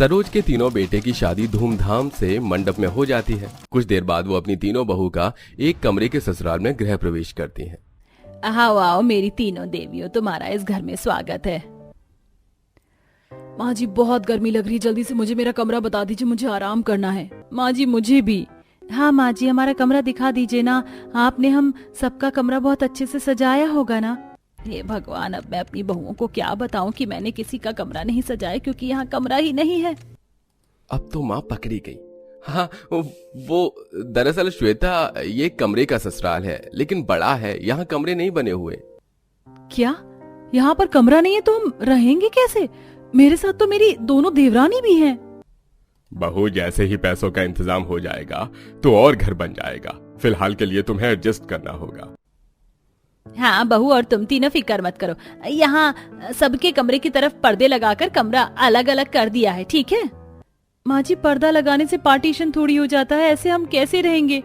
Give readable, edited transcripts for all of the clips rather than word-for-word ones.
सरोज के तीनों बेटे की शादी धूमधाम से मंडप में हो जाती है। कुछ देर बाद वो अपनी तीनों बहू का एक कमरे के ससुराल में गृह प्रवेश करती हैं। आओ आओ मेरी तीनों देवियों, तुम्हारा इस घर में स्वागत है। माँ जी बहुत गर्मी लग रही है, जल्दी से मुझे मेरा कमरा बता दीजिए, मुझे आराम करना है। माँ जी मुझे भी। हाँ माँ जी, हमारा कमरा दिखा दीजिए ना, आपने हम सबका कमरा बहुत अच्छे से सजाया होगा ना। हे भगवान, अब मैं अपनी बहुओं को क्या बताऊं कि मैंने किसी का कमरा नहीं सजाया, क्योंकि यहाँ कमरा ही नहीं है। अब तो माँ पकड़ी गई। हाँ, वो दरअसल श्वेता ये कमरे का ससुराल है, लेकिन बड़ा है, यहाँ कमरे नहीं बने हुए। क्या यहाँ पर कमरा नहीं है तो हम रहेंगे कैसे? मेरे साथ तो मेरी दोनों देवरानी भी हैं। बहू, जैसे ही पैसों का इंतजाम हो जाएगा तो और घर बन जाएगा, फिलहाल के लिए तुम्हें एडजस्ट करना होगा। हाँ बहू, और तुम तीनों फिक्र मत करो, यहाँ सबके कमरे की तरफ पर्दे लगाकर कमरा अलग अलग कर दिया है, ठीक है? माँ जी, पर्दा लगाने से पार्टीशन थोड़ी हो जाता है, ऐसे हम कैसे रहेंगे?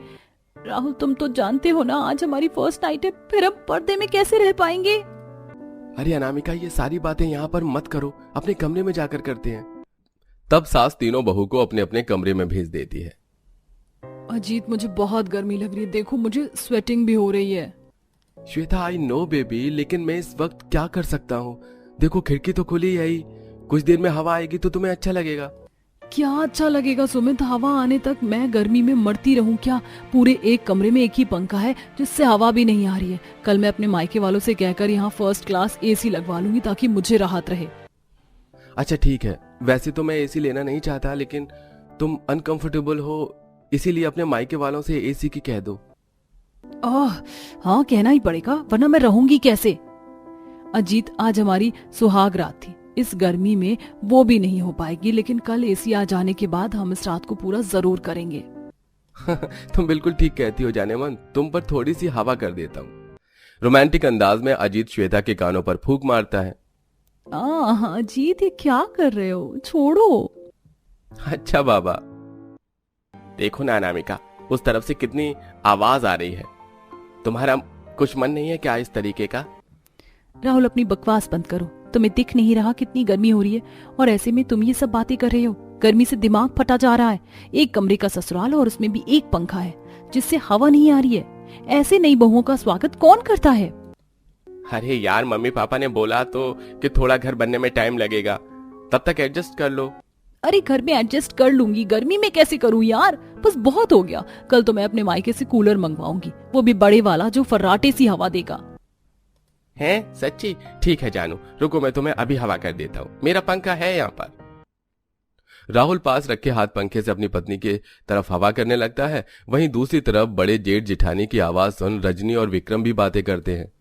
राहुल, तुम तो जानते हो ना, आज हमारी फर्स्ट नाइट है, फिर हम पर्दे में कैसे रह पाएंगे? अरे अनामिका, ये सारी बातें यहाँ पर मत करो, अपने कमरे में जाकर करते हैं। तब सास तीनों बहू को अपने अपने कमरे में भेज देती है। अजीत, मुझे बहुत गर्मी लग रही है, देखो मुझे स्वेटिंग भी हो रही है। श्वेता, आई नो बेबी, लेकिन मैं इस वक्त क्या कर सकता हूँ? देखो खिड़की तो खुली है ही, कुछ देर में हवा आएगी तो तुम्हें अच्छा लगेगा। क्या अच्छा लगेगा सुमित? हवा आने तक मैं गर्मी में मरती रहूं क्या? पूरे एक कमरे में एक ही पंखा है जिससे हवा भी नहीं आ रही है। कल मैं अपने मायके वालों से कहकर यहाँ फर्स्ट क्लास एसी लगवा लूंगी ताकि मुझे राहत रहे। अच्छा ठीक है, वैसे तो मैं एसी लेना नहीं चाहता, लेकिन तुम अनकंफर्टेबल हो, इसीलिए अपने मायके वालों से एसी की कह दो। हाँ, कहना ही पड़ेगा, वरना मैं रहूंगी कैसे? अजीत, आज हमारी सुहाग रात थी, इस गर्मी में वो भी नहीं हो पाएगी, लेकिन कल एसी आ जाने के बाद हम इस रात को पूरा जरूर करेंगे। तुम बिल्कुल ठीक कहती हो जाने मन, तुम पर थोड़ी सी हवा कर देता हूँ। रोमांटिक अंदाज में अजीत श्वेता के कानों पर फूंक मारता है। अजीत, ये क्या कर रहे हो? छोड़ो। अच्छा बाबा। देखो ना अनामिका, उस तरफ से कितनी आवाज आ रही है, तुम्हारा कुछ मन नहीं है क्या इस तरीके का? राहुल, अपनी बकवास बंद करो, तुम्हें दिख नहीं रहा कितनी गर्मी हो रही है? और ऐसे में तुम ये सब बातें कर रहे हो, गर्मी से दिमाग फटा जा रहा है। एक कमरे का ससुराल और उसमें भी एक पंखा है जिससे हवा नहीं आ रही है। ऐसे नई बहुओं का स्वागत कौन करता है? अरे यार, मम्मी पापा ने बोला तो कि थोड़ा घर बनने में टाइम लगेगा, तब तक एडजस्ट कर लो। अरे घर में एडजस्ट कर लूंगी, गर्मी में कैसे करूं यार? बस बहुत हो गया। कल तो मैं अपने मायके से कूलर मंगवाऊंगी, वो भी बड़े वाला जो फर्राटे सी हवा देगा। हैं? सच्ची? ठीक है जानू, रुको मैं तुम्हें अभी हवा कर देता हूँ, मेरा पंखा है यहाँ पर। राहुल पास रखे हाथ पंखे से अपनी पत्नी के तरफ हवा करने लगता है। वहीं दूसरी तरफ बड़े जेठ जिठानी की आवाज सुन रजनी और विक्रम भी बातें करते हैं।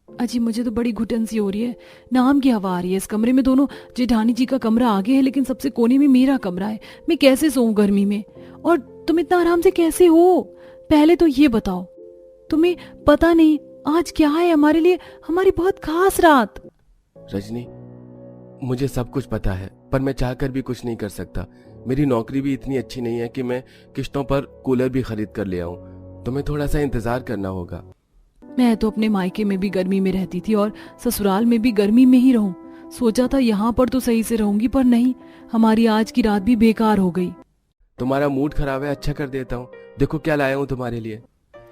अजी, मुझे तो बड़ी घुटन सी हो रही है, नाम की हवा आ रही है इस कमरे में। दोनों जेठानी जी का कमरा आगे है, लेकिन सबसे कोने में मेरा कमरा है। मैं कैसे सोऊं गर्मी में? और तुम इतना आराम से कैसे हो? पहले तो ये बताओ, तुम्हें पता नहीं आज क्या है हमारे लिए, हमारी बहुत खास रात। रजनी, मुझे सब कुछ पता है, पर मैं चाहकर भी कुछ नहीं कर सकता। मेरी नौकरी भी इतनी अच्छी नहीं है कि मैं किश्तों पर कूलर भी खरीद कर ले आऊं। तुम्हें थोड़ा सा इंतजार करना होगा। मैं तो अपने मायके में भी गर्मी में रहती थी और ससुराल में भी गर्मी में ही रहूं। सोचा था यहाँ पर तो सही से रहूंगी, पर नहीं, हमारी आज की रात भी बेकार हो गई। तुम्हारा मूड खराब है, अच्छा कर देता हूँ। देखो क्या लाया हूँ तुम्हारे लिए।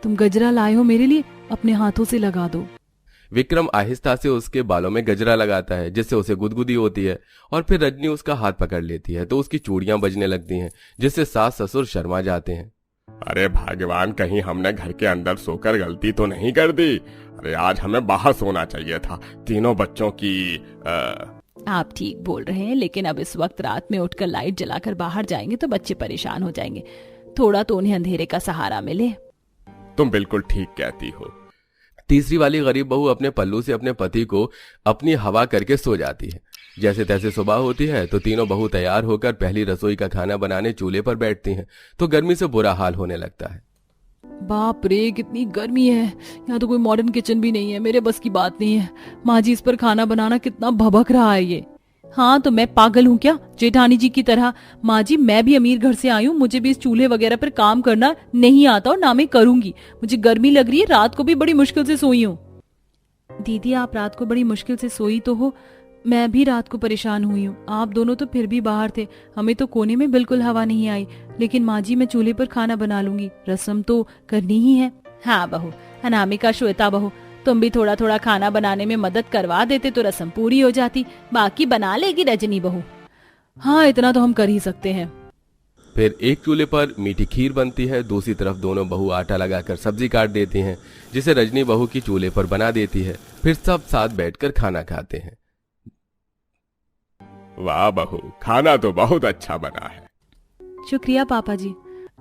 तुम गजरा लाए हो मेरे लिए? अपने हाथों से लगा दो। विक्रम आहिस्ता से उसके बालों में गजरा लगाता है, जिससे उसे गुदगुदी होती है, और फिर रजनी उसका हाथ पकड़ लेती है तो उसकी चूड़ियां बजने लगती हैं, जिससे सास ससुर शर्मा जाते हैं। अरे भगवान, कहीं हमने घर के अंदर सोकर गलती तो नहीं कर दी? अरे आज हमें बाहर सोना चाहिए था, तीनों बच्चों की। आप ठीक बोल रहे हैं, लेकिन अब इस वक्त रात में उठकर लाइट जलाकर बाहर जाएंगे तो बच्चे परेशान हो जाएंगे। थोड़ा तो उन्हें अंधेरे का सहारा मिले। तुम बिल्कुल ठीक कहती हो। तीसरी वाली गरीब बहू अपने पल्लू से अपने पति को अपनी हवा करके सो जाती है। जैसे तैसे सुबह होती है तो तीनों बहू तैयार होकर पहली रसोई का खाना बनाने चूल्हे पर बैठती हैं, तो गर्मी से बुरा हाल होने लगता है। बाप रे, कितनी गर्मी है। यहाँ तो कोई मॉडर्न किचन भी नहीं है, मेरे बस की बात नहीं है। माँ जी, इस पर खाना बनाना कितना भभक रहा है ये। हाँ, तो मैं पागल हूँ क्या जेठानी जी की तरह? माँ जी, मैं भी अमीर घर से आई हूँ, मुझे भी इस चूल्हे वगैरह पर काम करना नहीं आता और ना मैं करूंगी। मुझे गर्मी लग रही है, रात को भी बड़ी मुश्किल से सोई हूँ। दीदी, आप रात को बड़ी मुश्किल से सोई तो हो, मैं भी रात को परेशान हुई हूँ। आप दोनों तो फिर भी बाहर थे, हमें तो कोने में बिल्कुल हवा नहीं आई। लेकिन माँ जी, मैं चूल्हे पर खाना बना लूंगी, रस्म तो करनी ही है। हाँ बहू, अनामिका, श्वेता बहू, तुम भी थोड़ा थोड़ा खाना बनाने में मदद करवा देते तो रस्म पूरी हो जाती। बाकी बना लेगी रजनी बहू। हाँ, इतना तो हम कर ही सकते हैं। फिर एक चूल्हे पर मीठी खीर बनती है, दूसरी तरफ दोनों बहू आटा लगाकर सब्जी काट देती हैं, जिसे रजनी बहू की चूल्हे पर बना देती है। फिर सब साथ बैठकर खाना खाते हैं। वाह बहू, खाना तो बहुत अच्छा बना है। शुक्रिया पापा जी।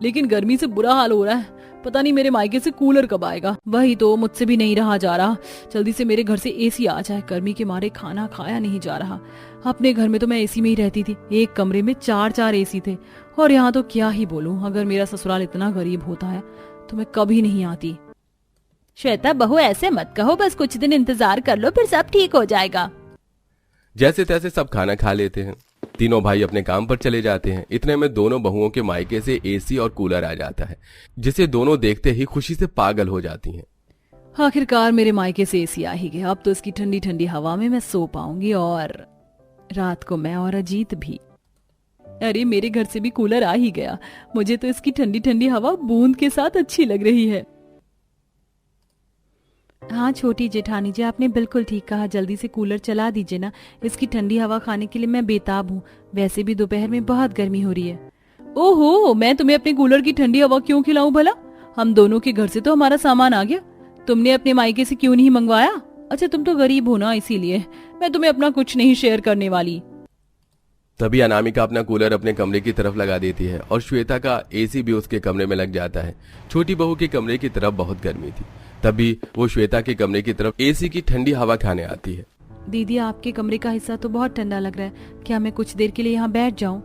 लेकिन गर्मी से बुरा हाल हो रहा है, पता नहीं मेरे मायके से कूलर कब आएगा। वही तो, मुझसे भी नहीं रहा जा रहा। जल्दी से मेरे घर से एसी आ जाए, गर्मी के मारे खाना खाया नहीं जा रहा। अपने घर में तो मैं एसी में ही रहती थी, एक कमरे में 4-4 एसी थे। और यहाँ तो क्या ही बोलूं, अगर मेरा ससुराल इतना गरीब होता है तो मैं कभी नहीं आती। श्वेता बहू, ऐसे मत कहो, बस कुछ दिन इंतजार कर लो, फिर सब ठीक हो जाएगा। जैसे तैसे सब खाना खा लेते हैं। तीनों भाई अपने काम पर चले जाते हैं। इतने में दोनों बहुओं के मायके से एसी और कूलर आ जाता है, जिसे दोनों देखते ही खुशी से पागल हो जाती हैं। आखिरकार मेरे मायके से एसी आ ही गया। अब तो इसकी ठंडी ठंडी हवा में मैं सो पाऊंगी, और रात को मैं और अजीत भी। अरे, मेरे घर से भी कूलर आ ही गया। मुझे तो इसकी ठंडी ठंडी हवा बूंद के साथ अच्छी लग रही है। हाँ छोटी जेठानी जी, आपने बिल्कुल ठीक कहा, जल्दी से कूलर चला दीजिए ना। इसकी ठंडी हवा खाने के लिए मैं बेताब हूँ। वैसे भी दोपहर में बहुत गर्मी हो रही है। ओहो, मैं तुम्हें अपने कूलर की ठंडी हवा क्यों खिलाऊं भला? हम दोनों के घर से तो हमारा सामान आ गया, तुमने अपने मायके से क्यों नहीं मंगवाया? अच्छा, तुम तो गरीब हो ना, इसीलिए मैं तुम्हें अपना कुछ नहीं शेयर करने वाली। तभी अनामिका अपना कूलर अपने कमरे की तरफ लगा देती है और श्वेता का एसी भी उसके कमरे में लग जाता है। छोटी बहू के कमरे की तरफ बहुत गर्मी थी, तभी वो श्वेता के कमरे की तरफ एसी की ठंडी हवा खाने आती है। दीदी, आपके कमरे का हिस्सा तो बहुत ठंडा लग रहा है, क्या मैं कुछ देर के लिए यहाँ बैठ जाऊँ?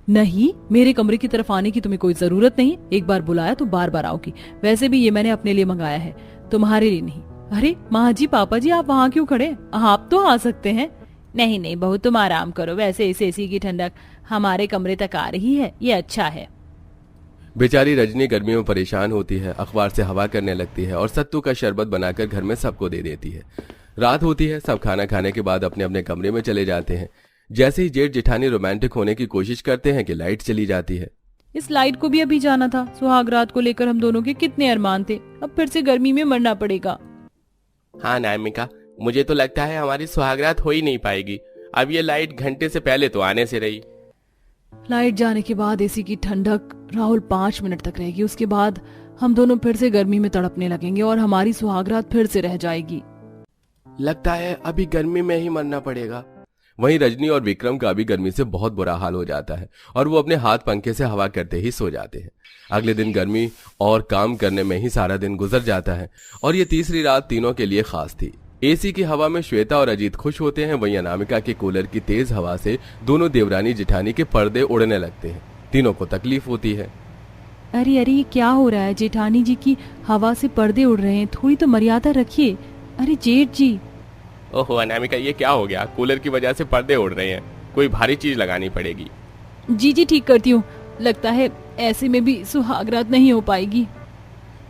नहीं, मेरे कमरे की तरफ आने की तुम्हें कोई जरूरत नहीं। एक बार बुलाया तो बार बार आओगी। वैसे भी ये मैंने अपने लिए मंगाया है, तुम्हारे लिए नहीं। अरे माँ जी, पापा जी, आप वहाँ क्यों खड़े? आप तो आ सकते हैं। नहीं नहीं बहू, तुम आराम करो, वैसे इस एसी की ठंडक हमारे कमरे तक आ रही है, ये अच्छा है। बेचारी रजनी गर्मी में परेशान होती है, अखबार से हवा करने लगती है और सत्तू का शरबत बनाकर घर में सबको दे देती है। रात होती है, सब खाना खाने के बाद अपने अपने कमरे में चले जाते हैं। जैसे ही जेठ जेठानी रोमांटिक होने की कोशिश करते हैं कि लाइट चली जाती है। इस लाइट को भी अभी जाना था। सुहाग रात को लेकर हम दोनों के कितने अरमान थे, अब फिर से गर्मी में मरना पड़ेगा। हाँ नामिका, मुझे तो लगता है हमारी सुहागरात हो ही नहीं पाएगी। अब ये लाइट घंटे से पहले तो आने से रही। लाइट जाने के बाद एसी की ठंडक राहुल 5 मिनट तक रहेगी, उसके बाद हम दोनों फिर से गर्मी में तड़पने लगेंगे और हमारी सुहागरात फिर से रह जाएगी। लगता है अभी गर्मी में ही मरना पड़ेगा। वहीं रजनी और विक्रम का भी गर्मी से बहुत बुरा हाल हो जाता है और वो अपने हाथ पंखे से हवा करते ही सो जाते हैं। अगले दिन गर्मी और काम करने में ही सारा दिन गुजर जाता है और ये तीसरी रात तीनों के लिए खास थी। एसी की हवा में श्वेता और अजीत खुश होते हैं, वहीं अनामिका के कूलर की तेज हवा से दोनों देवरानी जेठानी के पर्दे उड़ने लगते हैं। तीनों को तकलीफ होती है। अरे अरे, ये क्या हो रहा है? जेठानी जी की हवा से पर्दे उड़ रहे हैं, थोड़ी तो मर्यादा रखिए। अरे जेठ जी। ओहो अनामिका, ये क्या हो गया? कूलर की वजह से पर्दे उड़ रहे हैं, कोई भारी चीज लगानी पड़ेगी। जी जी, ठीक करती हूँ। लगता है ऐसे में भी सुहागरात नहीं हो पाएगी।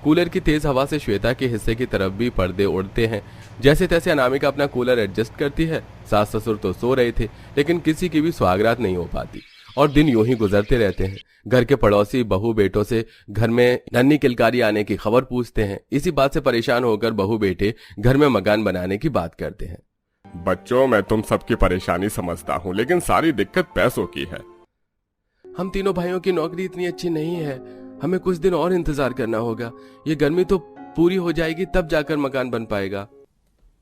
कूलर की तेज हवा से श्वेता के हिस्से की तरफ भी पर्दे उड़ते हैं। जैसे तैसे अनामिका अपना कूलर एडजस्ट करती है। सास ससुर तो सो रहे थे, लेकिन किसी की भी सुहागरात नहीं हो पाती और दिन यूं ही गुजरते रहते हैं। घर के पड़ोसी बहू बेटों से घर में नन्ही किलकारी आने की खबर पूछते हैं। इसी बात से परेशान होकर बहू बेटे घर में मकान बनाने की बात करते हैं। बच्चों, मैं तुम सबकी परेशानी समझता हूँ, लेकिन सारी दिक्कत पैसों की है। हम तीनों भाइयों की नौकरी इतनी अच्छी नहीं है, हमें कुछ दिन और इंतजार करना होगा। ये गर्मी तो पूरी हो जाएगी तब जाकर मकान बन पाएगा।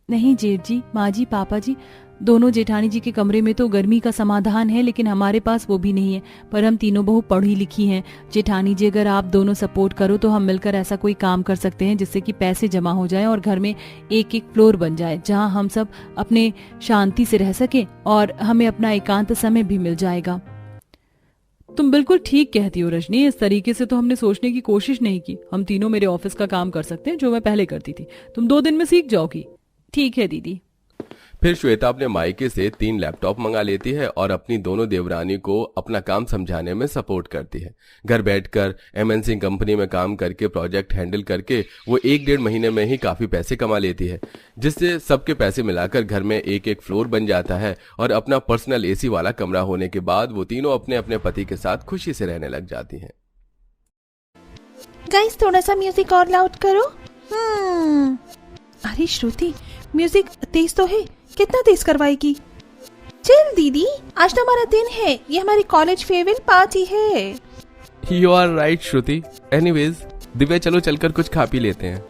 नहीं जेठ जी, माँ जी, पापा जी, दोनों जेठानी जी के कमरे में तो गर्मी का समाधान है, लेकिन हमारे पास वो भी नहीं है। पर हम तीनों बहू पढ़ी लिखी हैं। जेठानी जी, अगर आप दोनों सपोर्ट करो तो हम मिलकर ऐसा कोई काम कर सकते हैं जिससे कि पैसे जमा हो जाएं और घर में एक एक फ्लोर बन जाए जहां हम सब अपने शांति से रह सके और हमें अपना एकांत समय भी मिल जाएगा। तुम बिल्कुल ठीक कहती हो रजनी, इस तरीके से तो हमने सोचने की कोशिश नहीं की। हम तीनों मेरे ऑफिस का काम कर सकते हैं जो मैं पहले करती थी। तुम 2 दिन में सीख जाओगी। ठीक है दीदी। फिर श्वेता अपने मायके से 3 लैपटॉप मंगा लेती है और अपनी दोनों देवरानी को अपना काम समझाने में सपोर्ट करती है। घर बैठकर एमएनसी कंपनी में काम करके प्रोजेक्ट हैंडल करके वो 1-1.5 महीने में ही काफी पैसे कमा लेती है, जिससे सबके पैसे मिलाकर घर में एक फ्लोर बन जाता है और अपना पर्सनल एसी वाला कमरा होने के बाद वो तीनों अपने अपने पति के साथ खुशी से रहने लग जाती हैं। गाइस थोड़ा सा म्यूजिक और लाउड करो। अरे श्रुति, म्यूजिक तेज तो है, कितना तेज करवाएगी? चल दीदी, आज तो हमारा दिन है, ये हमारी कॉलेज फेयरवेल पार्टी है। You are right Shruti. Anyways Divya, चलो चलकर कुछ खा पी लेते हैं।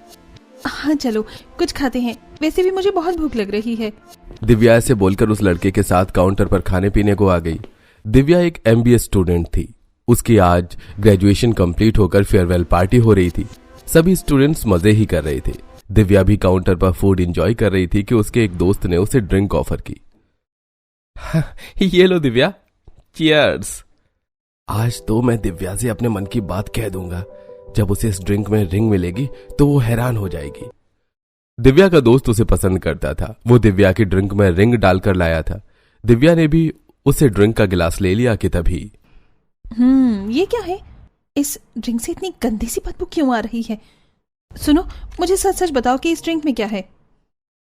हाँ चलो कुछ खाते हैं, वैसे भी मुझे बहुत भूख लग रही है। दिव्या ऐसे बोलकर उस लड़के के साथ काउंटर पर खाने पीने को आ गई। दिव्या एक MBA स्टूडेंट थी। उसकी आज ग्रेजुएशन कंप्लीट होकर फेयरवेल पार्टी हो रही थी। सभी स्टूडेंट्स मजे ही कर रहे थे। दिव्या भी काउंटर पर फूड एंजॉय कर रही थी कि उसके एक दोस्त ने उसे ड्रिंक ऑफर की। ये लो दिव्या, चीयर्स। आज तो मैं दिव्या से अपने मन की बात कह दूंगा। जब उसे इस ड्रिंक में रिंग मिलेगी तो वो हैरान हो जाएगी। दिव्या का दोस्त उसे पसंद करता था। वो दिव्या की ड्रिंक में रिंग डालकर लाया था। दिव्या ने भी उसे ड्रिंक का गिलास ले लिया कि तभी ये क्या है? इस ड्रिंक से इतनी गंदी सी बदबू क्यों आ रही है? सुनो, मुझे सच सच बताओ कि इस ड्रिंक में क्या है?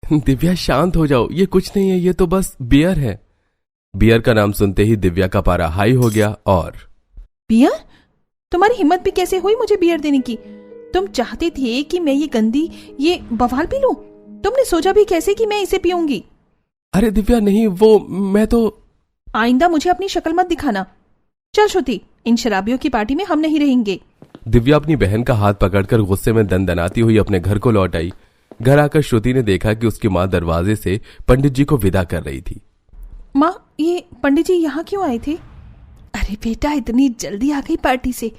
दिव्या शांत हो जाओ, ये कुछ नहीं है, ये तो बस बियर है। बियर का नाम सुनते ही दिव्या का पारा हाई हो गया। और बियर? तुम्हारी हिम्मत भी कैसे हुई मुझे बियर देने की? तुम चाहते थे कि मैं ये गंदी, ये बवाल पी लूं? तुमने सोचा भी कैसे कि मैं इसे पीऊंगी? अरे दिव्या नहीं, वो मैं तो। आइंदा मुझे अपनी शक्ल मत दिखाना। चल श्रुति, इन शराबियों की पार्टी में हम नहीं रहेंगे। दिव्या अपनी बहन का हाथ पकड़कर गुस्से में दनदनाती हुई अपने घर को लौट आई। घर आकर श्रुति ने देखा कि उसकी माँ दरवाजे से पंडित जी को विदा कर रही थी। माँ, ये पंडित जी यहाँ क्यों आए थे? अरे बेटा, इतनी जल्दी आ गई पार्टी से?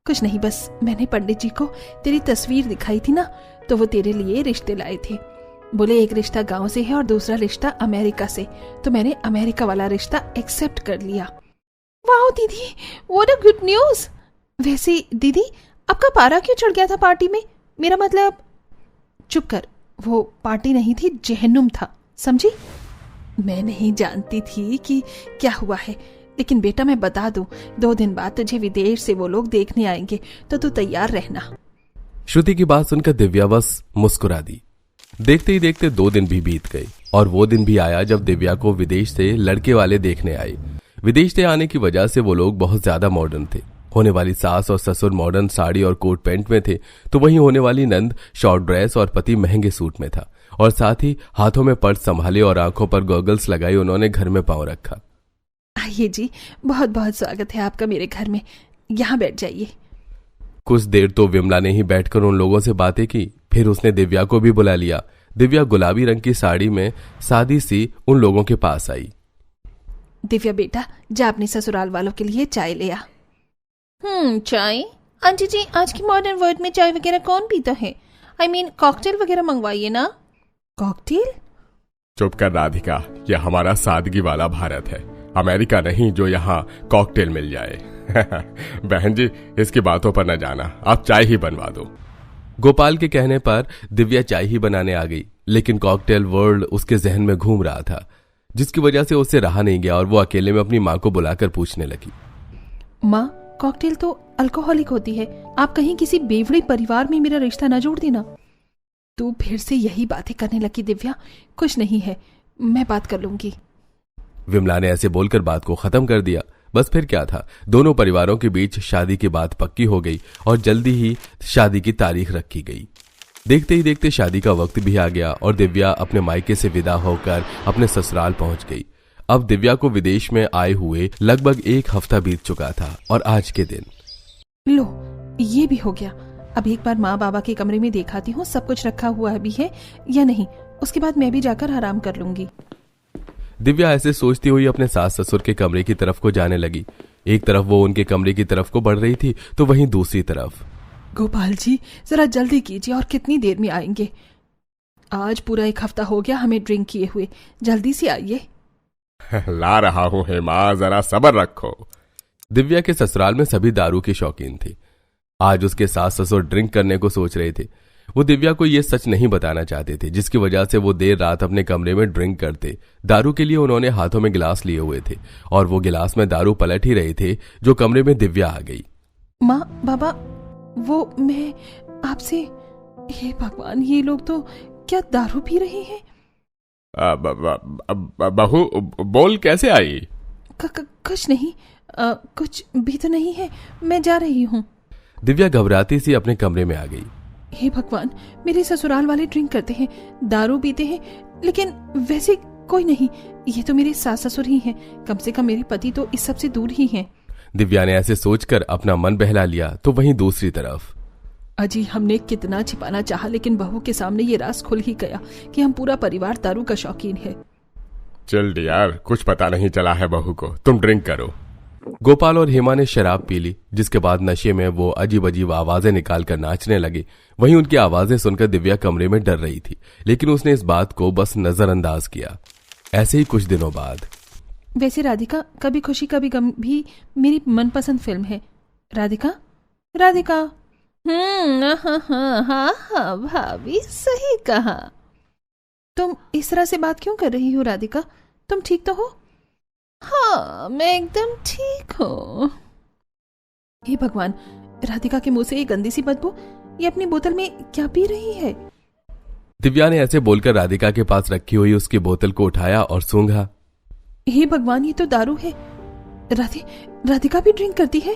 कुछ नहीं, बस मैंने पंडित जी को तेरी तस्वीर दिखाई थी ना, तो वो तेरे लिए रिश्ते लाए थे। बोले एक रिश्ता गांव से है और दूसरा रिश्ता अमेरिका से, तो मैंने अमेरिका वाला रिश्ता एक्सेप्ट कर लिया। वाह दीदी, व्हाट अ गुड न्यूज। वैसे दीदी, आपका पारा क्यों चढ़ गया था पार्टी में? मेरा मतलब। चुप कर, वो पार्टी नहीं थी, जहन्नुम था, समझी? मैं नहीं जानती थी कि क्या हुआ है, लेकिन बेटा मैं बता दूं, 2 दिन बाद तुझे विदेश से वो लोग देखने आएंगे, तो तू तैयार रहना। श्रुति की बात सुनकर दिव्या बस मुस्कुरा दी। देखते ही देखते 2 दिन भी बीत गए और वो दिन भी आया जब दिव्या को विदेश से लड़के वाले देखने आए। विदेश से आने की वजह से वो लोग बहुत ज्यादा मॉडर्न थे। होने वाली सास और ससुर मॉडर्न साड़ी और कोट पैंट में थे, तो वहीं होने वाली नंद शॉर्ट ड्रेस और पति महंगे सूट में था, और साथ ही हाथों में पर्स संभाले और आंखों पर गॉगल्स लगाए उन्होंने घर में पांव रखा। आइए जी, बहुत बहुत स्वागत है आपका मेरे घर में, यहाँ बैठ जाइए। कुछ देर तो विमला ने ही बैठकर उन लोगों से बातें की। फिर उसने दिव्या को भी बुला लिया। दिव्या गुलाबी रंग की साड़ी में सादी सी उन लोगों के पास आई। दिव्या बेटा, जा अपने ससुराल वालों के लिए चाय ले आ। चाय? आंटी जी, आज की मॉडर्न वर्ल्ड में चाय वगैरह कौन पीता है? I mean, कॉकटेल वगैरह मंगवाइए ना। कॉकटेल? चुप कर राधिका, ये हमारा सादगी वाला भारत है, अमेरिका नहीं जो यहाँ कॉकटेल मिल जाए। बहन जी, इसकी बातों पर न जाना, आप चाय ही बनवा दो। गोपाल के कहने पर दिव्या चाय ही बनाने आ गई, लेकिन कॉकटेल वर्ल्ड उसके जहन में घूम रहा था, जिसकी वजह से उससे रहा नहीं गया और वो अकेले में अपनी माँ को बुलाकर पूछने लगी। माँ, कॉकटेल तो अल्कोहलिक होती है, आप कहीं किसी बेवड़े परिवार में मेरा रिश्ता न जोड़ देना। तू फिर से यही बातें करने लगी दिव्या। कुछ नहीं है, मैं बात कर लूंगी। विमला ने ऐसे बोलकर बात को खत्म कर दिया। बस फिर क्या था, दोनों परिवारों के बीच शादी की बात पक्की हो गई और जल्दी ही शादी की तारीख रखी गई। देखते ही देखते शादी का वक्त भी आ गया और दिव्या अपने मायके से विदा होकर अपने ससुराल पहुंच गई। अब दिव्या को विदेश में आए हुए लगभग 1 हफ्ता बीत चुका था और आज के दिन लो, ये भी हो गया। अब एक बार माँ बाबा के कमरे में देखाती हूँ सब कुछ रखा हुआ भी है या नहीं, उसके बाद मैं भी जाकर आराम कर लूंगी। दिव्या ऐसे सोचती हुई अपने सास ससुर के कमरे की तरफ को जाने लगी। एक तरफ वो उनके कमरे की तरफ को बढ़ रही थी तो वहीं दूसरी तरफ, गोपाल जी जरा जल्दी कीजिए, और कितनी देर में आएंगे? आज पूरा 1 हफ्ता हो गया हमें ड्रिंक किए हुए, जल्दी से आइए। ला रहा हूँ हेमा, जरा सब्र रखो। दिव्या के ससुराल में सभी दारू के शौकीन थे। आज उसके सास ससुर ड्रिंक करने को सोच रहे थे। वो दिव्या को ये सच नहीं बताना चाहते थे, जिसकी वजह से वो देर रात अपने कमरे में ड्रिंक करते। दारू के लिए उन्होंने हाथों में गिलास लिए हुए थे और वो गिलास में दारू पलट ही रहे थे जो कमरे में दिव्या आ गई। माँ, बाबा, वो मैं आपसे, हे भगवान, ये लोग तो क्या दारू पी रहे हैं? बहू बोल, कैसे आई? कुछ नहीं, कुछ भी तो नहीं है, मैं जा रही हूँ। दिव्या घबराती सी अपने कमरे में आ गई। हे भगवान, मेरे ससुराल वाले ड्रिंक करते हैं, दारू पीते हैं, लेकिन वैसे कोई नहीं, ये तो मेरे सास ससुर ही हैं। कम से कम मेरे पति तो इस सब से दूर ही हैं। दिव्या ने ऐसे सोचकर अपना मन बहला लिया तो वहीं दूसरी तरफ अजी, हमने कितना छिपाना चाहा, लेकिन बहू के सामने ये राज खुल ही गया कि हम पूरा परिवार दारू का शौकीन है। चल यार, कुछ पता नहीं चला है बहू को, तुम ड्रिंक करो। गोपाल और हेमा ने शराब पी ली, जिसके बाद नशे में वो अजीब अजीब आवाजें निकालकर नाचने लगे। वहीं उनकी आवाजें सुनकर दिव्या कमरे में डर रही थी, लेकिन उसने इस बात को बस नजरअंदाज किया। ऐसे ही कुछ दिनों बाद, वैसे राधिका, कभी खुशी कभी गम भी मेरी मनपसंद फिल्म है। राधिका, राधिका। हाँ, भाभी सही कहा। तुम इस तरह से बात क्यों कर रही हो राधिका? तुम ठीक तो हो? हाँ, मैं एकदम ठीक हूँ। हे भगवान, राधिका के मुंह से ये गंदी सी बदबू, ये अपनी बोतल में क्या पी रही है? दिव्या ने ऐसे बोलकर राधिका के पास रखी हुई उसकी बोतल को उठाया और सूंघा। हे भगवान, ये तो दारू है। राधिका भी ड्रिंक करती है?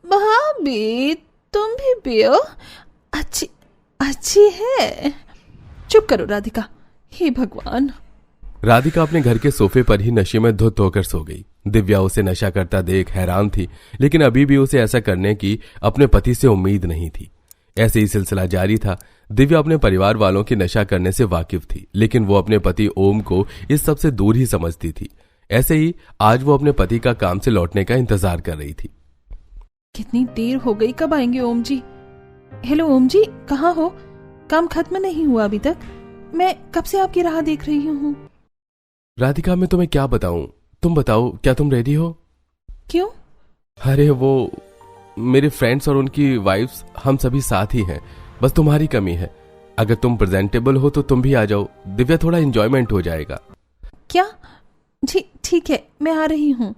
भाभी, तुम भी पियो, अच्छी है। चुप करो राधिका। हे भगवान। राधिका अपने घर के सोफे पर ही नशे में धुत होकर सो गई। दिव्या उसे नशा करता देख हैरान थी, लेकिन अभी भी उसे ऐसा करने की अपने पति से उम्मीद नहीं थी। ऐसे ही सिलसिला जारी था। दिव्या अपने परिवार वालों के नशा करने से वाकिफ थी, लेकिन वो अपने पति ओम को इस सब से दूर ही समझती थी। ऐसे ही आज वो अपने पति का काम से लौटने का इंतजार कर रही थी। कितनी देर हो गई, कब आएंगे ओम जी? हेलो ओम जी, कहाँ हो? काम खत्म नहीं हुआ अभी तक? मैं कब से आपकी राह देख रही हूँ। राधिका, मैं तुम्हें क्या बताऊं, तुम बताओ, क्या तुम रेडी हो? क्यों? अरे वो मेरे फ्रेंड्स और उनकी वाइफ्स, हम सभी साथ ही हैं, बस तुम्हारी कमी है। अगर तुम प्रेजेंटेबल हो तो तुम भी आ जाओ, दिव्या, थोड़ा एंजॉयमेंट हो जाएगा। क्या? जी ठीक है, मैं आ रही हूँ।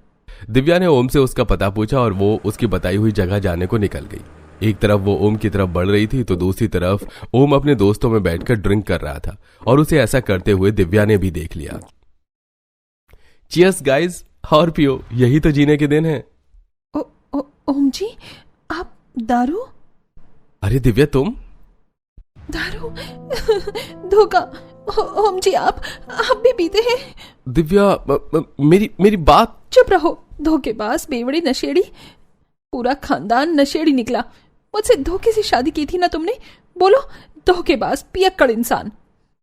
दिव्या ने ओम से उसका पता पूछा और वो उसकी बताई हुई जगह जाने को निकल गई। एक तरफ वो ओम की तरफ बढ़ रही थी तो दूसरी तरफ ओम अपने दोस्तों में बैठकर ड्रिंक कर रहा था और उसे ऐसा करते हुए दिव्या ने भी देख लिया। चीयर्स गाइस, और पियो, यही तो जीने के दिन है। ओम जी, आप दारू? अरे दिव्या, तुम दारू? धोखा। ओम जी, आप भी पीते हैं? दिव्या, मेरी बात। चुप रहो, धोखेबाज, बेवड़ी, नशेड़ी। पूरा खानदान नशेड़ी निकला। मुझसे धोखे से शादी की थी ना तुमने? बोलो, धोखेबाज, पियक्कड़ इंसान।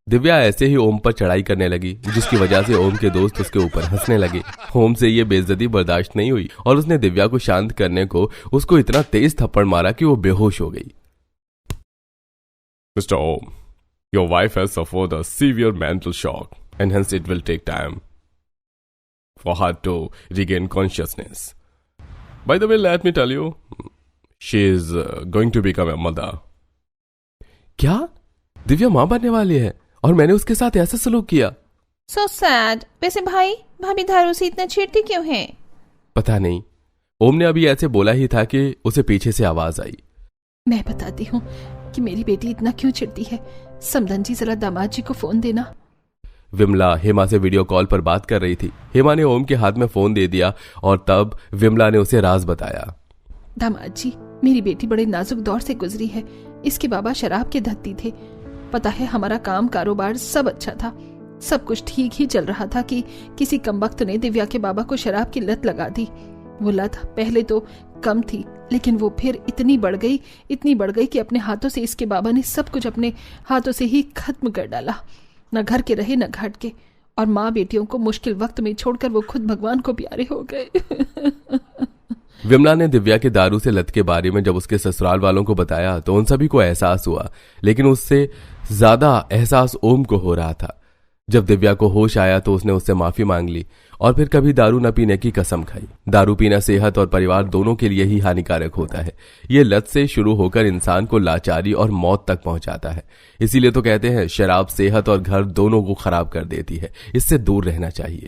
दिव्या ऐसे ही ओम पर चढ़ाई करने लगी, जिसकी वजह से ओम के दोस्त उसके ऊपर हंसने लगे। ओम से ये बेइज्जती बर्दाश्त नहीं हुई और उसने दिव्या को शांत करने को उसको इतना तेज थप्पड़ मारा कि वो बेहोश हो गई। Mr. Om, your wife has suffered a severe mental shock and hence it will take time for her to regain consciousness. By the way, let me tell you, she is going to become a mother. क्या? दिव्या मां बनने वाली है और मैंने उसके साथ ऐसा सलूक किया? So sad. वैसे भाई, भाभी दारू से इतना छेड़ती क्यों है? पता नहीं। ओम ने अभी ऐसे बोला ही था कि उसे पीछे से आवाज आई। मैं बताती हूँ कि मेरी बेटी इतना क्यों चिढ़ती है। समधन जी, जरा दामाद जी को फोन देना। विमला हेमा से वीडियो कॉल पर बात कर रही थी। हेमा ने ओम के हाथ में फोन दे दिया और तब विमला ने उसे राज बताया। दामाद जी, मेरी बेटी बड़े नाजुक दौर से गुजरी है। इसके बाबा शराब के धत्ती थे। पता है, हमारा काम कारोबार सब अच्छा था, सब कुछ ठीक ही चल रहा था कि किसी कमबख्त ने दिव्या के बाबा को शराब की लत लगा दी। वो लत पहले तो कम थी, लेकिन वो फिर इतनी बढ़ गई कि अपने हाथों से इसके बाबा ने सब कुछ अपने हाथों से ही खत्म कर डाला। न घर के रहे न घाट के, और माँ बेटियों को मुश्किल वक्त में छोड़कर वो खुद भगवान को प्यारे हो गए। विमला ने दिव्या के दारू से लत के बारे में जब उसके ससुराल वालों को बताया तो उन सभी को एहसास हुआ, लेकिन उससे ज्यादा एहसास ओम को हो रहा था। जब दिव्या को होश आया तो उसने उससे माफी मांग ली और फिर कभी दारू न पीने की कसम खाई। दारू पीना सेहत और परिवार दोनों के लिए ही हानिकारक होता है। ये लत से शुरू होकर इंसान को लाचारी और मौत तक पहुंचाता है। इसीलिए तो कहते हैं शराब सेहत और घर दोनों को खराब कर देती है। इससे दूर रहना चाहिए।